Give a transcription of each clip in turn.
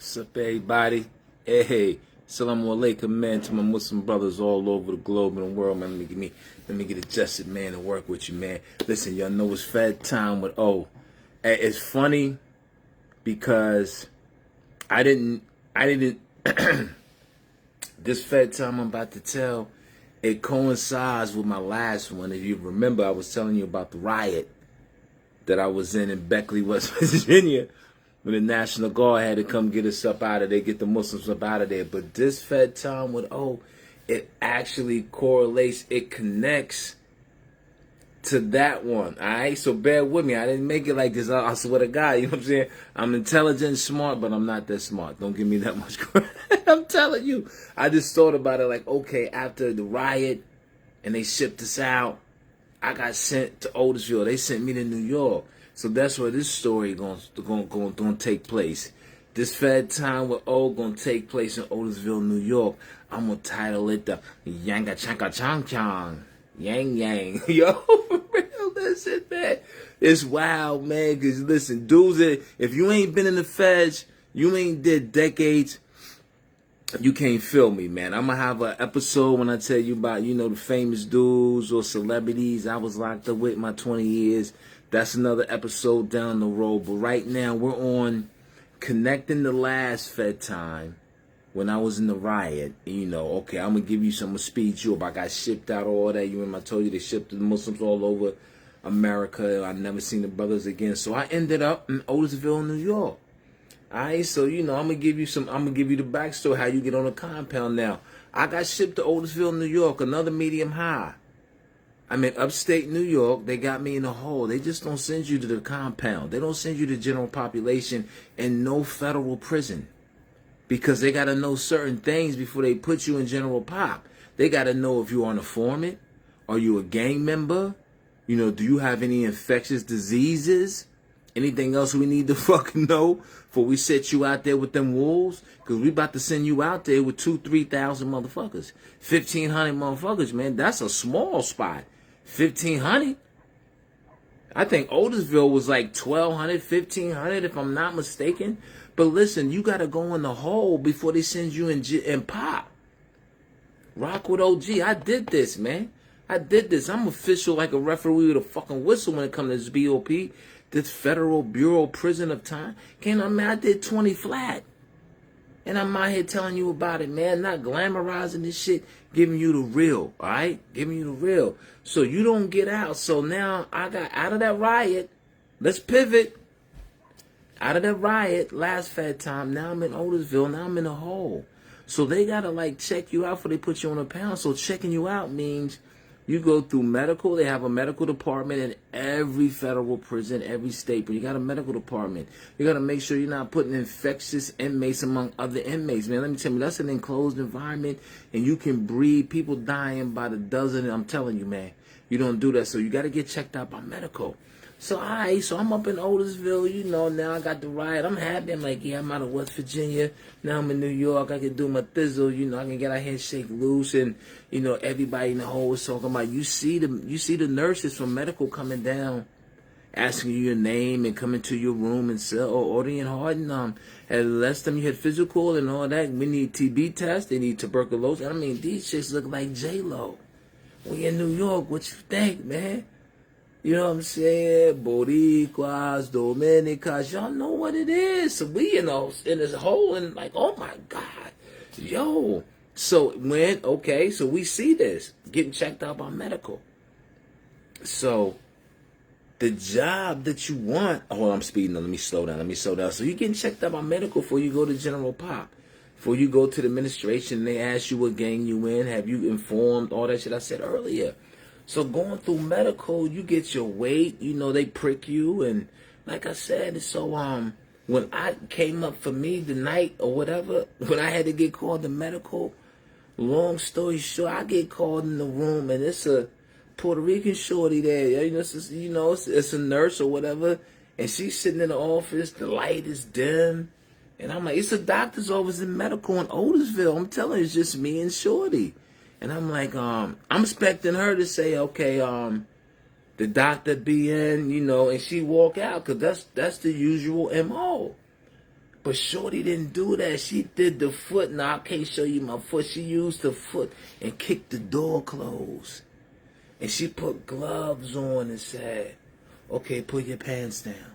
What's up, everybody? Hey, Assalamu alaikum, man, to my Muslim brothers all over the globe and the world, man. Let me get adjusted, man, and work with you, man. Listen, y'all know it's FedTime with O. It's funny because I didn't. This FedTime I'm about to tell, it coincides with my last one. If you remember, I was telling you about the riot that I was in Beckley, West Virginia, when the National Guard had to come get us up out of there, get the Muslims up out of there. But this FedTime with O, it actually correlates, it connects to that one. All right, so bear with me. I didn't make it like this. I swear to God, you know what I'm saying? I'm intelligent, smart, but I'm not that smart. Don't give me that much credit. I'm telling you. I just thought about it like, okay, after the riot and they shipped us out, I got sent to Otisville. They sent me to New York. So that's where this story going to take place. This FedTime with O going to take place in Otisville, New York. I'm going to title it the Yanga Chanka Chang Chang. Yang Yang. Yo, for real, listen, man. It's wild, man, because listen, dudes, if you ain't been in the feds, you ain't did decades, you can't feel me, man. I'm going to have an episode when I tell you about, you know, the famous dudes or celebrities I was locked up with my 20 years. That's another episode down the road. But right now, we're on connecting the last FedTime when I was in the riot. You know, okay, I'm going to give you some speed you up. I got shipped out, all that. You remember I told you they shipped the Muslims all over America. I never seen the brothers again. So I ended up in Otisville, New York. All right, so, you know, I'm going to give you the backstory, how you get on a compound now. I got shipped to Otisville, New York, another medium high. I'm in upstate New York. They got me in a hole. They just don't send you to the compound. They don't send you to general population and no federal prison. Because they got to know certain things before they put you in general pop. They got to know if you're an informant. Are you a gang member? You know, do you have any infectious diseases? Anything else we need to fucking know before we set you out there with them wolves? Because we about to send you out there with 2,000-3,000 motherfuckers. 1,500 motherfuckers, man. That's a small spot. 1,500? I think Otisville was like 1,200, 1,500 if I'm not mistaken. But listen, you got to go in the hole before they send you in pop. Rock with OG. I did this, man. I did this. I'm official like a referee with a fucking whistle when it comes to this BOP. This Federal Bureau of Prison of Time. I did 20 flat. And I'm out here telling you about it, man. Not glamorizing this shit. Giving you the real, all right? Giving you the real. So you don't get out. So now I got out of that riot. Let's pivot. Out of that riot, last FedTime. Now I'm in Otisville. Now I'm in a hole. So they got to, like, check you out before they put you on a pound. So checking you out means you go through medical. They have a medical department in every federal prison, every state. But you got a medical department. You got to make sure you're not putting infectious inmates among other inmates, man. Let me tell you, that's an enclosed environment, and you can breed people dying by the dozen. I'm telling you, man, you don't do that. So you got to get checked out by medical. So, all right, so I'm up in Otisville, you know, now I got the riot. I'm happy. I'm like, yeah, I'm out of West Virginia. Now I'm in New York. I can do my thizzle, you know, I can get out here and shake loose. And, you know, everybody in the hole is talking about, you see the nurses from medical coming down, asking you your name and coming to your room and say, oh, ordering hard. And last time you had physical and all that, we need TB tests. They need tuberculosis. I mean, these chicks look like J-Lo. We in New York, what you think, man? You know what I'm saying? Boricuas, Dominicas, y'all know what it is. So we in this hole and like, oh my God, yo. So so we see this, getting checked out by medical. So the job that you want, hold on, I'm speeding, let me slow down. So you're getting checked out by medical before you go to general pop. Before you go to the administration, they ask you what gang you in, have you informed, all that shit I said earlier. So going through medical, you get your weight, you know, they prick you. And like I said, so when I came up for me the night or whatever, when I had to get called to medical, long story short, I get called in the room and it's a Puerto Rican shorty there. You know, it's a nurse or whatever. And she's sitting in the office, the light is dim. And I'm like, it's a doctor's office in medical in Otisville. I'm telling you, it's just me and shorty. And I'm like, I'm expecting her to say, okay, the doctor be in, you know, and she walk out, because that's the usual MO. But Shorty didn't do that. She did the foot. Now, I can't show you my foot. She used the foot and kicked the door closed. And she put gloves on and said, okay, put your pants down.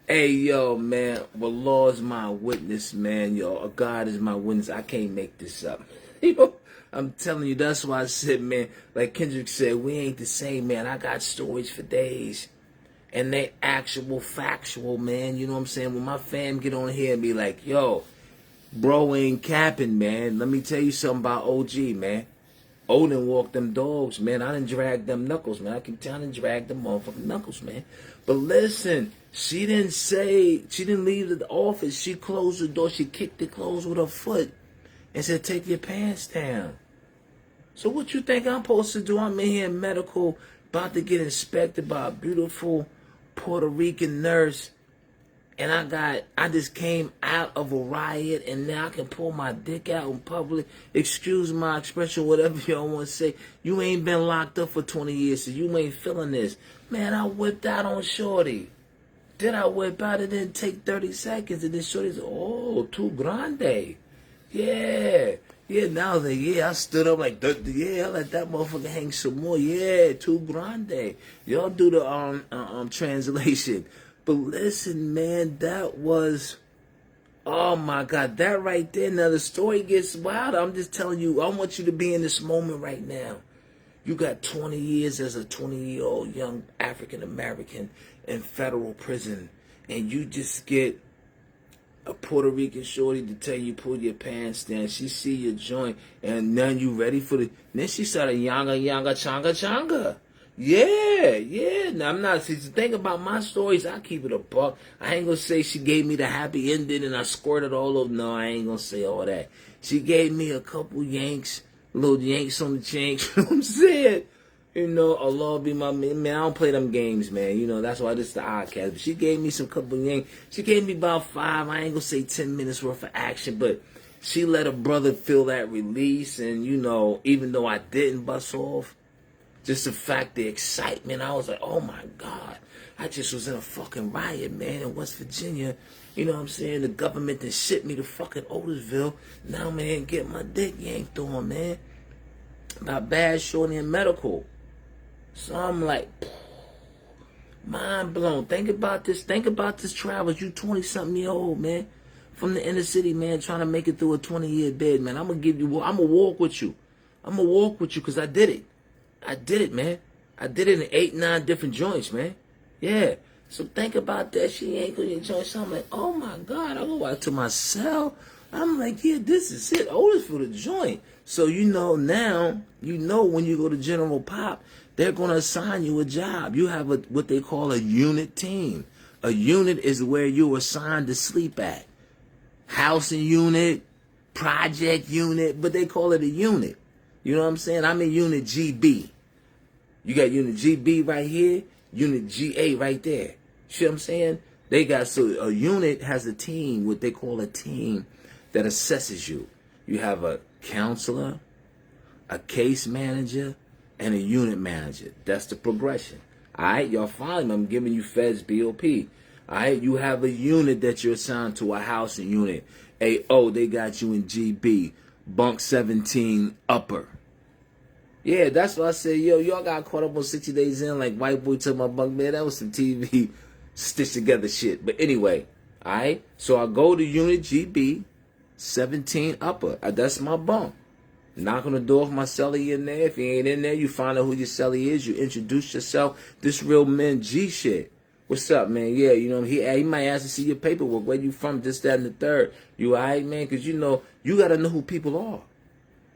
Hey, yo, man, well, Lord's my witness, man. Yo, God is my witness. I can't make this up. You know, I'm telling you, that's why I said, man, like Kendrick said, we ain't the same, man. I got stories for days. And they actual, factual, man. You know what I'm saying? When my fam get on here and be like, yo, bro ain't capping, man. Let me tell you something about OG, man. Odin walked them dogs, man. I done dragged them knuckles, man. I keep telling you, drag them motherfucking knuckles, man. But listen, she didn't leave the office. She closed the door. She kicked it closed with her foot and said, take your pants down. So what you think I'm supposed to do? I'm in here in medical, about to get inspected by a beautiful Puerto Rican nurse. And I just came out of a riot, and now I can pull my dick out in public. Excuse my expression, whatever y'all want to say. You ain't been locked up for 20 years, so you ain't feeling this. Man, I whipped out on Shorty. Did I whip out? It didn't take 30 seconds. And then Shorty said, oh, too grande. Yeah. Yeah, now I was like, yeah, I stood up like, yeah, I let that motherfucker hang some more. Yeah, too grande. Y'all do the translation. But listen, man, that was, oh my God, that right there. Now the story gets wild. I'm just telling you, I want you to be in this moment right now. You got 20 years as a 20-year-old young African-American in federal prison, and you just get a Puerto Rican shorty to tell you pull your pants down. She see your joint, and now you ready for the, then she started yanga, changa, changa. Yeah. Now, I'm not, see, the thing about my stories, I keep it a buck. I ain't gonna say she gave me the happy ending and I squirted all over. No, I ain't gonna say all that. She gave me a couple yanks, little yanks on the chinks. You know what I'm saying? You know, Allah be my man. Man, I don't play them games, man. You know, that's why this is the oddcast. But she gave me some couple yanks. She gave me about 5, I ain't gonna say 10 minutes worth of action, but she let her brother feel that release. And, you know, even though I didn't bust off, just the fact, the excitement, I was like, oh my God, I just was in a fucking riot, man, in West Virginia. You know what I'm saying? The government then shipped me to fucking Otisville. Now, man, get my dick yanked on, man. About bad, shorty, and medical. So I'm like, mind blown. Think about this travel. You 20-something-year-old, man, from the inner city, man, trying to make it through a 20-year bid, man. I'm going to walk with you. I'm going to walk with you because I did it. I did it, man. I did it in 8, 9 different joints, man. Yeah. So think about that. She ain't going to joint. So I'm like, oh my God. I go out to my cell. I'm like, yeah, this is it. Otis for the joint. So you know now, you know when you go to General Pop, they're going to assign you a job. You have what they call a unit team. A unit is where you're assigned to sleep at. Housing unit, project unit, but they call it a unit. You know what I'm saying? I'm in Unit GB. You got Unit GB right here, Unit GA right there. See what I'm saying? They got, so a unit has a team, what they call a team that assesses you. You have a counselor, a case manager, and a unit manager. That's the progression. All right, y'all follow me? I'm giving you Feds BOP. All right, you have a unit that you're assigned to, a housing unit. AO, they got you in GB. Bunk 17 upper. Yeah, that's what I said. Yo, y'all got caught up on 60 Days In like white boy took my bunk. Man, that was some TV stitched together shit. But anyway, all right. So I go to Unit GB, 17 upper. That's my bunk. Knock on the door if my cellie in there. If he ain't in there, you find out who your cellie is. You introduce yourself. This real men G shit. What's up, man? Yeah, you know, he might ask to see your paperwork. Where you from? This, that, and the third. You all right, man? Because, you know, you got to know who people are.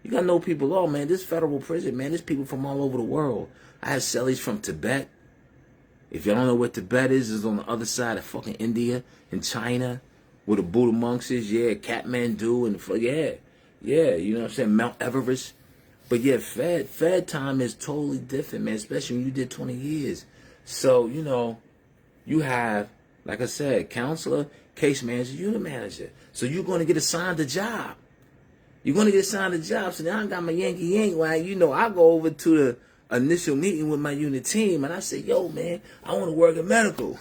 You got to know who people are, man. This federal prison, man, there's people from all over the world. I have cellies from Tibet. If y'all don't know where Tibet is, it's on the other side of fucking India and China, where the Buddha monks is. Yeah, Kathmandu and, yeah, you know what I'm saying? Mount Everest. But, yeah, FedTime is totally different, man, especially when you did 20 years. So, you know, you have, like I said, counselor, case manager, unit manager. So you're going to get assigned a job. You're going to get assigned a job. So now I got my Yankee Yank. Well, you know, I go over to the initial meeting with my unit team, and I say, yo, man, I want to work in medical.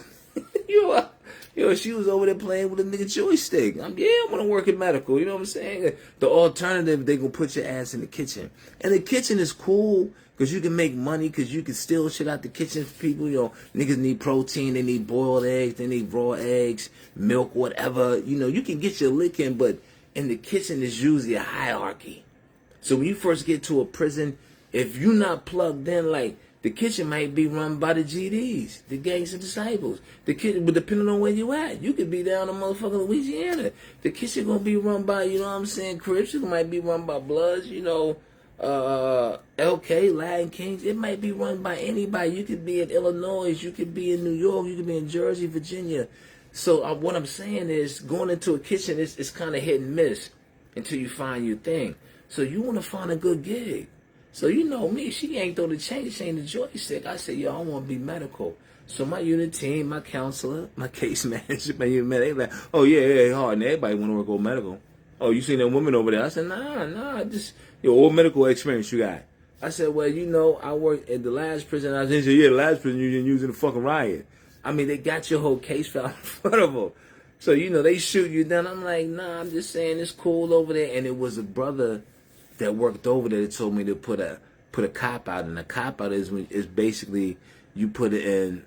Yo, she was over there playing with a nigga joystick. I want to work in medical. You know what I'm saying? The alternative, they gonna put your ass in the kitchen. And the kitchen is cool because you can make money because you can steal shit out the kitchen for people. You know, niggas need protein. They need boiled eggs. They need raw eggs, milk, whatever. You know, you can get your lick in, but in the kitchen is usually a hierarchy. So when you first get to a prison, if you're not plugged in, like, the kitchen might be run by the GDs, the Gangs of Disciples. The kitchen, but depending on where you at, you could be down in motherfucking Louisiana. The kitchen gonna be run by, you know what I'm saying, Crips. It might be run by Bloods, you know, LK, Latin Kings. It might be run by anybody. You could be in Illinois. You could be in New York. You could be in Jersey, Virginia. So what I'm saying is, going into a kitchen is kind of hit and miss until you find your thing. So you want to find a good gig. So you know me, she ain't throw the change, she ain't the joystick. I said, yo, I want to be medical. So my unit team, my counselor, my case manager, my unit manager, they like, oh yeah, hard. And everybody want to work on medical. Oh, you seen them women over there? I said, nah, just your old medical experience you got. I said, well, you know, I worked at the last prison. I was in, the last prison you didn't use in the fucking riot. I mean, they got your whole case file in front of them. So, you know, they shoot you down. I'm like, nah, I'm just saying it's cool over there. And it was a brother that worked over there that told me to put a cop out, and a cop out is basically you put in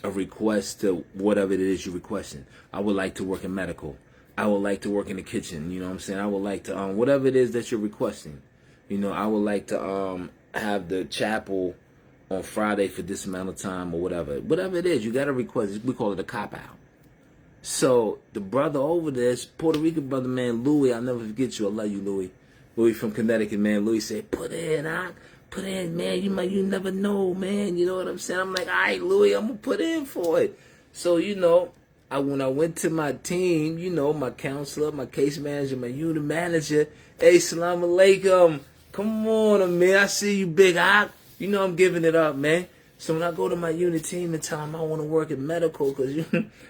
a request to whatever it is you're requesting. I would like to work in medical. I would like to work in the kitchen. You know what I'm saying? I would like to whatever it is that you're requesting. You know, I would like to have the chapel on Friday for this amount of time or whatever. Whatever it is, you got to request. We call it a cop out. So the brother over there, Puerto Rican brother, man, Louis. I'll never forget you. I love you, Louis. Louis from Connecticut, man. Louis said, put in, put in, man. You never know, man. You know what I'm saying? I'm like, all right, Louis, I'm going to put in for it. So, you know, when I went to my team, you know, my counselor, my case manager, my unit manager, hey, salam alaikum. Come on, man. I see you, big Hawk. You know I'm giving it up, man. So when I go to my unit team and tell them I want to work in medical, because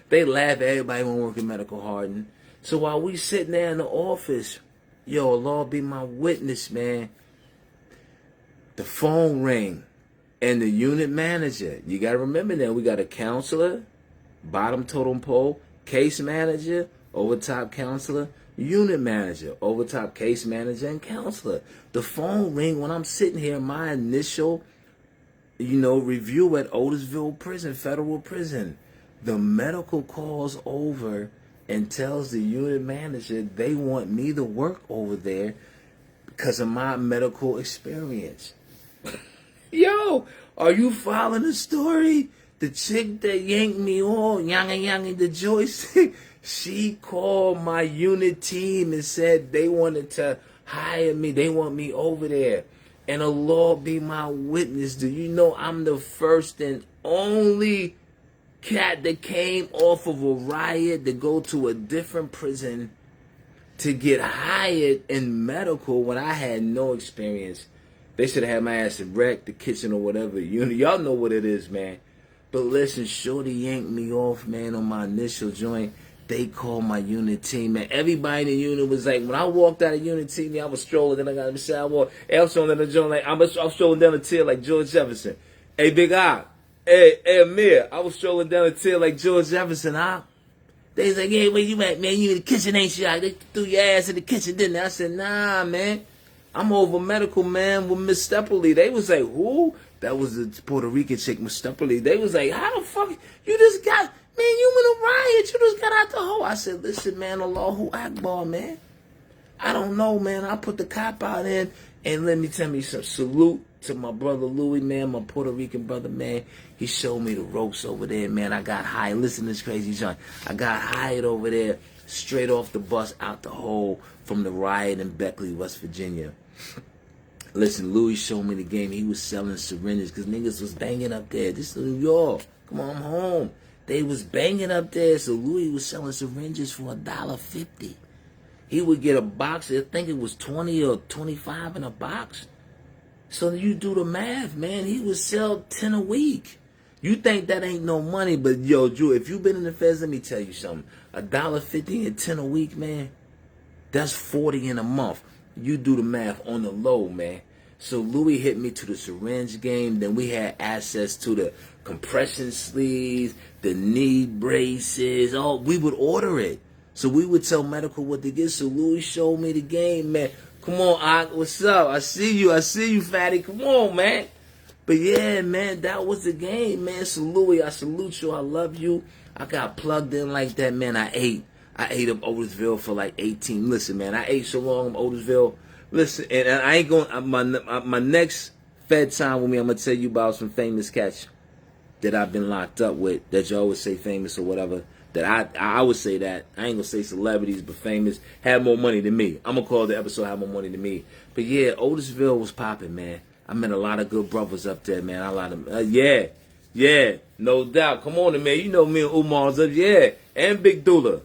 they laugh at everybody want to work in medical, Harden. So while we sitting there in the office, yo, Lord be my witness, man. The phone ring, and the unit manager. You got to remember that we got a counselor, bottom totem pole, case manager, over top counselor, unit manager, over top case manager, and counselor. The phone ring when I'm sitting here, my initial, you know, review at Otisville prison, federal prison. The medical calls over and tells the unit manager they want me to work over there because of my medical experience. Yo, are you following the story? The chick that yanked me off, yang the joystick, she called my unit team and said they wanted to hire me. They want me over there. And the Lord be my witness. Do you know I'm the first and only cat that came off of a riot to go to a different prison to get hired in medical when I had no experience? They should have had my ass in wreck, the kitchen or whatever. Y'all know what it is, man. But listen, shorty yanked me off, man, on my initial joint. They called my unit team, man. Everybody in the unit was like, when I walked out of unit team, I was strolling, then I got inside, I was strolling down the joint like, I was strolling down the tier like George Jefferson. Hey, Big Eye. Hey, Amir, I was strolling down the tier like George Jefferson, huh? They was like, hey, where you at, man? You in the kitchen, ain't you? They threw your ass in the kitchen, didn't they? I said, nah, man. I'm over medical, man, with Miss Stepperly. They was like, who? That was the Puerto Rican chick, Miss Stepperly. They was like, how the fuck? You just got, man, you in a riot. You just got out the hole. I said, listen, man, Allahu Akbar, man. I don't know, man. I put the cop out in, and let me tell you some salute to my brother Louis, man, my Puerto Rican brother, man. He showed me the ropes over there, man. I got hired. Listen to this crazy joint. I got hired over there straight off the bus out the hole from the riot in Beckley, West Virginia. Listen, Louis showed me the game. He was selling syringes because niggas was banging up there. This is New York. Come on, I'm home. They was banging up there, so Louis was selling syringes for $1.50. He would get a box. I think it was 20 or 25 in a box. So you do the math, man. He would sell 10 a week. You think that ain't no money, but yo, Drew, if you've been in the feds, let me tell you something. $1.50 and 10 a week, man. That's 40 in a month. You do the math on the low, man. So Louis hit me to the syringe game. Then we had access to the compression sleeves, the knee braces. Oh, we would order it. So we would tell medical what to get. So Louis showed me the game, man. Come on, Ock, what's up? I see you, fatty. Come on, man. But yeah, man, that was the game, man. So Louis, I salute you. I love you. I got plugged in like that, man. I ate up Otisville for like 18. Listen, man, I ate so long in Otisville. Listen, and I ain't going. My next FedTime with me, I'm gonna tell you about some famous cats that I've been locked up with. That you always say famous or whatever. That I would say that. I ain't gonna say celebrities, but famous, had more money than me. I'm gonna call the episode "Have More Money Than Me." But yeah, Otisville was popping, man. I met a lot of good brothers up there, man. Yeah, no doubt. Come on, man. You know me and Umar's up, yeah, and Big Dula,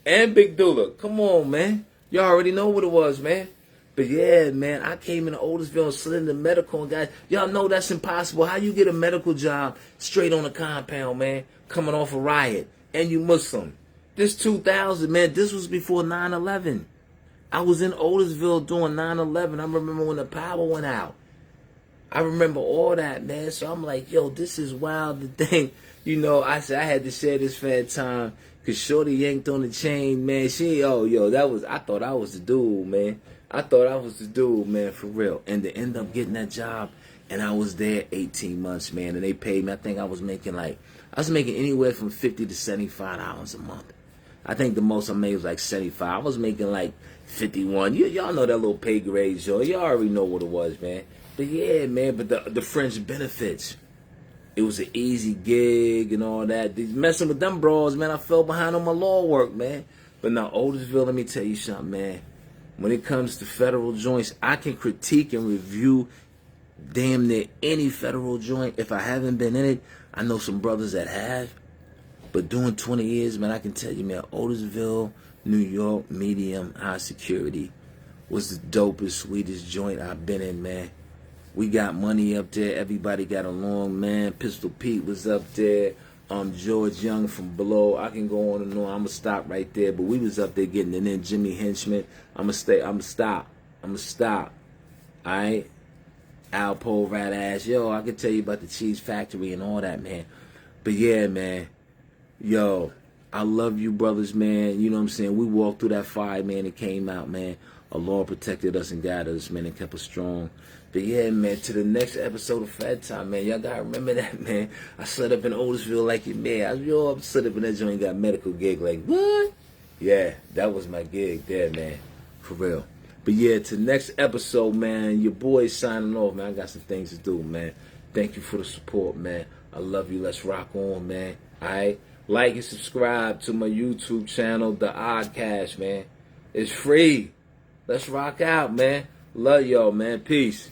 Come on, man. Y'all already know what it was, man. But yeah, man, I came into Otisville and slid into medical, and guys, y'all know that's impossible. How you get a medical job straight on a compound, man, coming off a riot, and you Muslim? This 2000, man, this was before 9/11. I was in Otisville doing 9/11. I remember when the power went out. I remember all that, man. So I'm like, yo, this is wild. The thing, you know, I said I had to share this FedTime because Shorty yanked on the chain, man. I thought I was the dude, man. For real. And to end up getting that job, and I was there 18 months, man. And they paid me. I think I was making anywhere from $50 to $75 a month. I think the most I made was like 75. I was making like 51. Y'all know that little pay grade, yo. Y'all already know what it was, man. But yeah, man, but the fringe benefits. It was an easy gig and all that. Messing with them bros, man, I fell behind on my law work, man. But now, Otisville, let me tell you something, man. When it comes to federal joints, I can critique and review damn near any federal joint. If I haven't been in it, I know some brothers that have. But doing 20 years, man, I can tell you, man, Otisville, New York, medium, high security was the dopest, sweetest joint I've been in, man. We got money up there. Everybody got along, man. Pistol Pete was up there. George Young from below. I can go on and on. I'm going to stop right there. But we was up there getting it in. Jimmy Henchman. I'm going to stop. All right? Alpo, Rat Ass. Yo, I can tell you about the cheese factory and all that, man. But yeah, man. Yo, I love you brothers, man. You know what I'm saying? We walked through that fire, man. It came out, man. Allah protected us and guided us, man, and kept us strong. But yeah, man, to the next episode of FedTime, man. Y'all gotta remember that, man. I slid up in Otisville like it, man. I slid up in that joint, got a medical gig. Like, what? Yeah, that was my gig there, man. For real. But yeah, to the next episode, man. Your boy's signing off, man. I got some things to do, man. Thank you for the support, man. I love you. Let's rock on, man. All right? Like and subscribe to my YouTube channel, The Oddcast, man. It's free. Let's rock out, man. Love y'all, man. Peace.